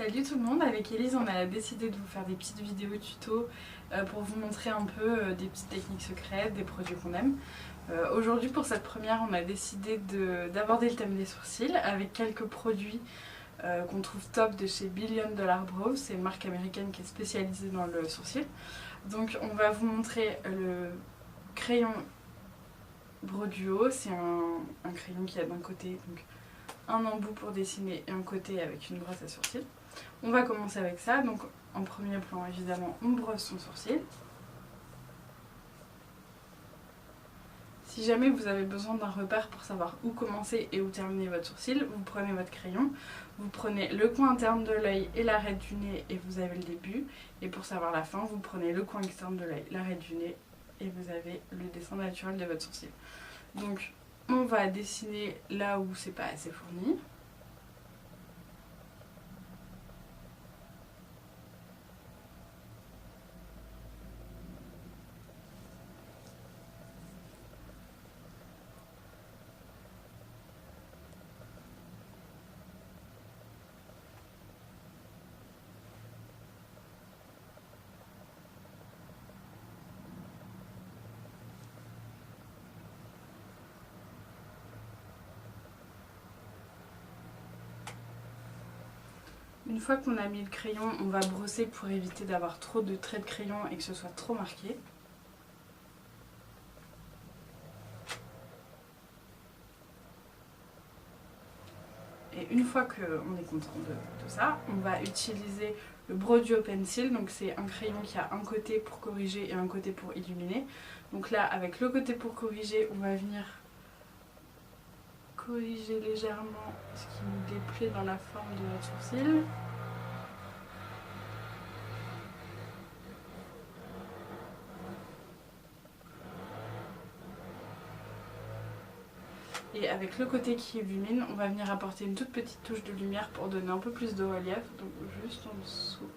Salut tout le monde, avec Elise on a décidé de vous faire des petites vidéos tuto pour vous montrer un peu des petites techniques secrètes, des produits qu'on aime. Aujourd'hui pour cette première on a décidé d'aborder le thème des sourcils avec quelques produits qu'on trouve top de chez Billion Dollar Brows, c'est une marque américaine qui est spécialisée dans le sourcil. Donc on va vous montrer le crayon Brow Duo, c'est un crayon qui a d'un côté donc un embout pour dessiner et un côté avec une brosse à sourcils. On va commencer avec ça, donc en premier plan évidemment on brosse son sourcil. Si jamais vous avez besoin d'un repère pour savoir où commencer et où terminer votre sourcil, vous prenez votre crayon, vous prenez le coin interne de l'œil et l'arête du nez et vous avez le début. Et pour savoir la fin, vous prenez le coin externe de l'œil, l'arête du nez et vous avez le dessin naturel de votre sourcil. Donc on va dessiner là où c'est pas assez fourni. Une fois qu'on a mis le crayon, on va brosser pour éviter d'avoir trop de traits de crayon et que ce soit trop marqué. Et une fois qu'on est content de ça, on va utiliser le Brow Duo Pencil. Donc c'est un crayon qui a un côté pour corriger et un côté pour illuminer. Donc là, avec le côté pour corriger, on va venir corriger légèrement ce qui nous déplaît dans la forme de notre sourcil. Et avec le côté qui illumine, on va venir apporter une toute petite touche de lumière pour donner un peu plus de relief. Donc juste en dessous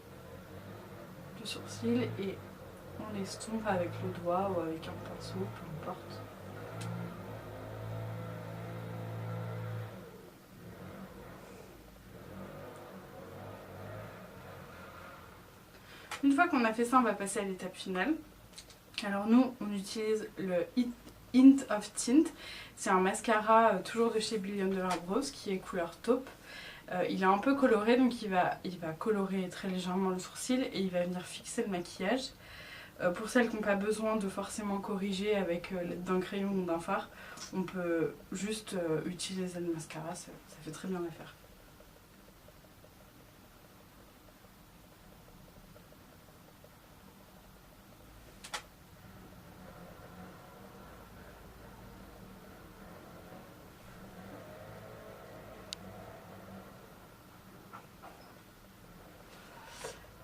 du sourcil et on l'estompe avec le doigt ou avec un pinceau, peu importe. Une fois qu'on a fait ça, on va passer à l'étape finale. Alors nous, on utilise le Hint of Tint. C'est un mascara toujours de chez Billion Dollar Brows qui est couleur taupe. Il est un peu coloré, donc il va colorer très légèrement le sourcil et il va venir fixer le maquillage. Pour celles qui n'ont pas besoin de forcément corriger avec l'aide d'un crayon ou d'un fard, on peut juste utiliser le mascara, ça fait très bien l'affaire.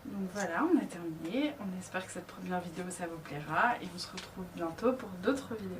Donc voilà, on a terminé. On espère que cette première vidéo ça vous plaira et on se retrouve bientôt pour d'autres vidéos.